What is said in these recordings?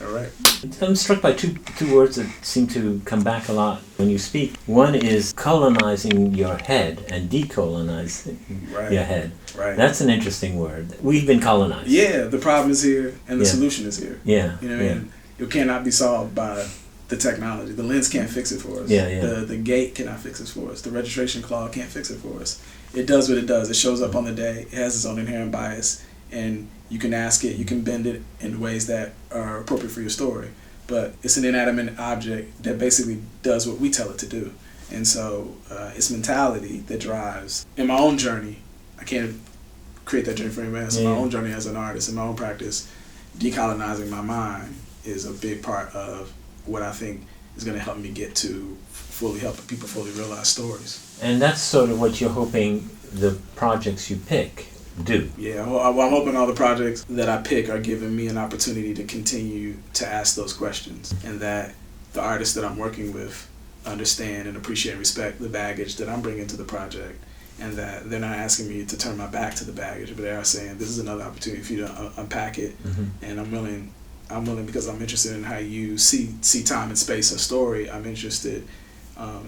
All right. I'm struck by two words that seem to come back a lot when you speak. One is colonizing your head and decolonizing your head. Right. That's an interesting word. We've been colonized. Yeah, the problem is here and the solution is here. Yeah. You know what I mean? It cannot be solved by the technology. The lens can't fix it for us. The gate cannot fix it for us. The registration clause can't fix it for us. It does what it does. It shows up on the day. It has its own inherent bias. And you can ask it, you can bend it in ways that are appropriate for your story. But it's an inanimate object that basically does what we tell it to do. And so it's mentality that drives. In my own journey, I can't create that journey for anybody else. In my own journey as an artist, in my own practice, decolonizing my mind is a big part of what I think is going to help me get to fully help people fully realize stories. And that's sort of what you're hoping the projects you pick do. Yeah, well, I'm hoping all the projects that I pick are giving me an opportunity to continue to ask those questions, and that the artists that I'm working with understand and appreciate and respect the baggage that I'm bringing to the project, and that they're not asking me to turn my back to the baggage, but they are saying this is another opportunity for you to unpack it, and I'm willing because I'm interested in how you see time and space a story. I'm interested.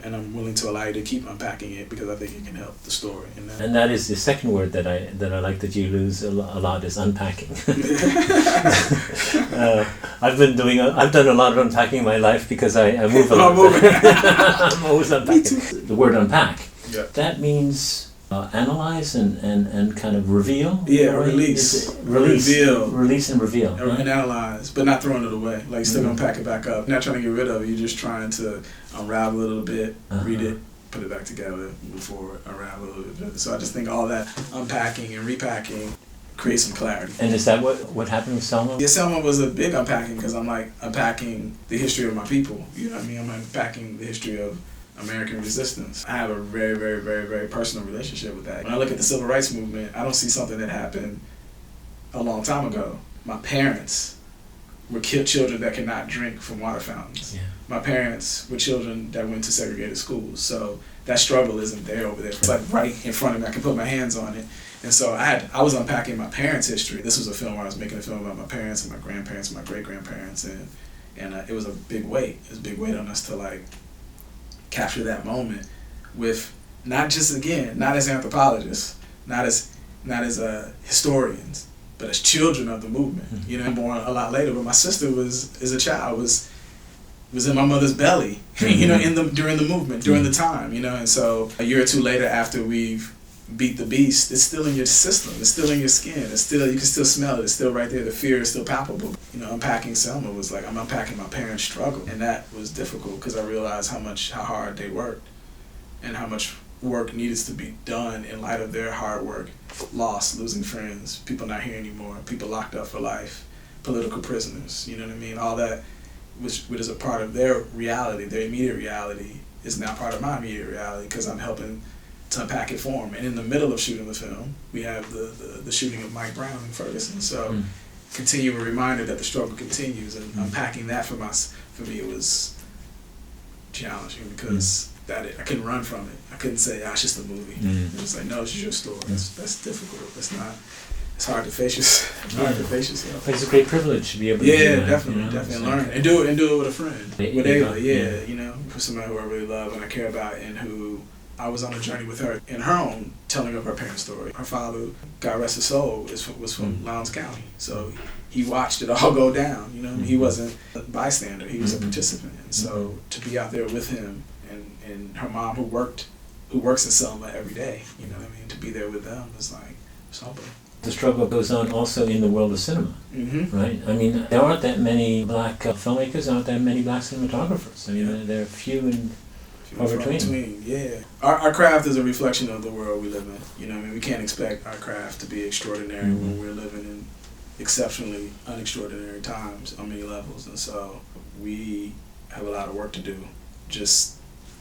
And I'm willing to allow you to keep unpacking it because I think it can help the story. And that is the second word that I like that you use a lot is unpacking. I've done a lot of unpacking in my life because I move a lot. I'm always unpacking. The word unpack. Yep. That means analyze and kind of reveal. Yeah, release. Release and reveal. And analyze, but not throwing it away. Like you're still gonna pack it back up. Not trying to get rid of it. You're just trying to unravel it a little bit, read it, put it back together, move forward, unravel it a little bit. So I just think all that unpacking and repacking creates some clarity. And is that what happened with Selma? Yeah, Selma was a big unpacking because I'm like unpacking the history of my people. You know what I mean? I'm unpacking the history of American resistance. I have a very, very, very, very personal relationship with that. When I look at the civil rights movement, I don't see something that happened a long time ago. My parents were children that could not drink from water fountains. Yeah. My parents were children that went to segregated schools. So that struggle isn't there over there. It's like right in front of me. I can put my hands on it. And so I was unpacking my parents' history. This was a film where I was making a film about my parents and my grandparents and my great-grandparents. And it was a big weight. It was a big weight on us to like capture that moment with not just, again, not as anthropologists, not as historians, but as children of the movement. You know, I'm born a lot later, but my sister as a child was in my mother's belly, you know, during the movement, during the time, you know. And so a year or two later, after we've beat the beast, it's still in your system, it's still in your skin, it's still, you can still smell it, it's still right there, the fear is still palpable. You know, unpacking Selma was like, I'm unpacking my parents' struggle, and that was difficult because I realized how hard they worked and how much work needs to be done in light of their hard work, loss, losing friends, people not here anymore, people locked up for life, political prisoners, you know what I mean? All that, which is a part of their reality, their immediate reality, is now part of my immediate reality because I'm helping to unpack it for them. And in the middle of shooting the film, we have the shooting of Mike Brown in Ferguson. So continuing reminder that the struggle continues, and unpacking that for me, it was challenging because I couldn't run from it. I couldn't say, it's just a movie. It was like, no, it's just your story. That's difficult. It's hard to face yourself. It's a great privilege to be able to do that. Definitely learn and do it with a friend. With Ava, you know, for somebody who I really love and I care about, and who I was on a journey with her in her own telling of her parents' story. Her father, God rest his soul, was from Lowndes County, so he watched it all go down. You know, he wasn't a bystander; he was a participant. And so to be out there with him and her mom, who works in Selma every day, you know what I mean, to be there with them was like something. The struggle goes on also in the world of cinema, right? I mean, there aren't that many black filmmakers, there aren't that many black cinematographers. I mean, there are few and far between. Yeah. Our craft is a reflection of the world we live in. You know what I mean? We can't expect our craft to be extraordinary when we're living in exceptionally unextraordinary times on many levels. And so we have a lot of work to do just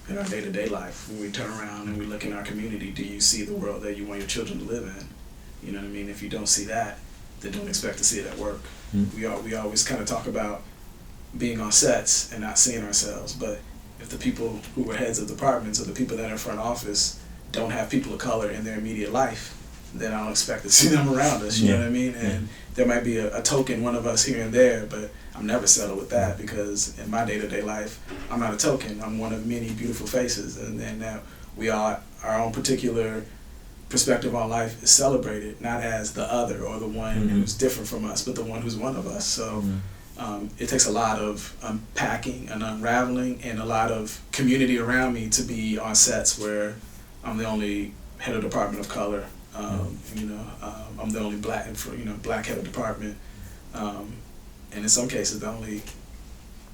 in our day-to-day life. When we turn around and we look in our community, do you see the world that you want your children to live in? You know what I mean? If you don't see that, then don't expect to see it at work. We always kind of talk about being on sets and not seeing ourselves, but if the people who are heads of departments or the people that are in front office don't have people of color in their immediate life, then I don't expect to see them around us, you know what I mean? And there might be a token, one of us here and there, but I'm never settled with that, because in my day-to-day life, I'm not a token. I'm one of many beautiful faces, and then that we are, our own particular perspective on life is celebrated, not as the other or the one who's different from us, but the one who's one of us. So it takes a lot of unpacking and unraveling and a lot of community around me to be on sets where I'm the only head of department of color. I'm the only black head of department, and in some cases the only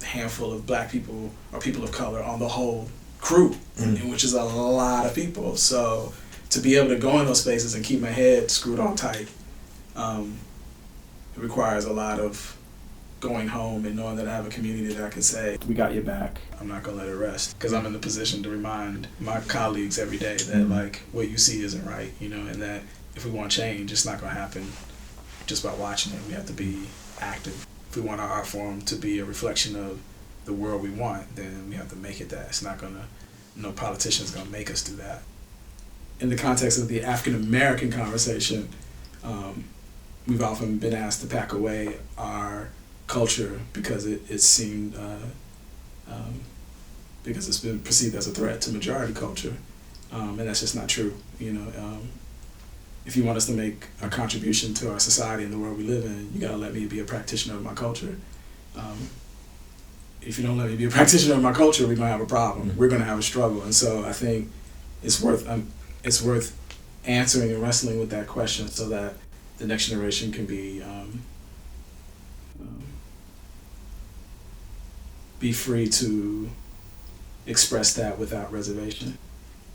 handful of black people or people of color on the whole crew, which is a lot of people. So to be able to go in those spaces and keep my head screwed on tight, it requires a lot of going home and knowing that I have a community that I can say, we got your back. I'm not gonna let it rest, because I'm in the position to remind my colleagues every day that like what you see isn't right, and that if we want change, it's not gonna happen just by watching it. We have to be active. If we want our art form to be a reflection of the world we want, then we have to make it that. It's not gonna, no politician's gonna make us do that. In the context of the African American conversation, we've often been asked to pack away our culture because it seemed because it's been perceived as a threat to majority culture, and that's just not true. If you want us to make a contribution to our society and the world we live in, you gotta let me be a practitioner of my culture. If you don't let me be a practitioner of my culture, we're gonna have a problem. We're gonna have a struggle, and so I think it's worth answering and wrestling with that question so that the next generation can be free to express that without reservation.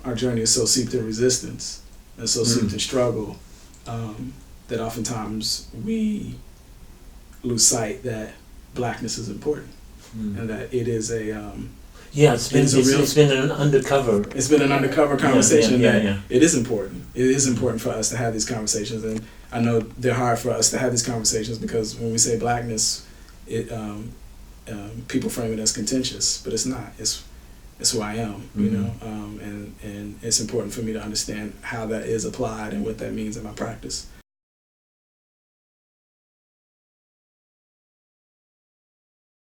Our journey is so steeped in resistance and so steeped in struggle that oftentimes we lose sight that blackness is important and that it is a it's been an undercover. It's been an undercover conversation that it is important. It is important for us to have these conversations, and I know they're hard for us to have these conversations because when we say blackness, people frame it as contentious, but it's not. It's who I am, and it's important for me to understand how that is applied and what that means in my practice.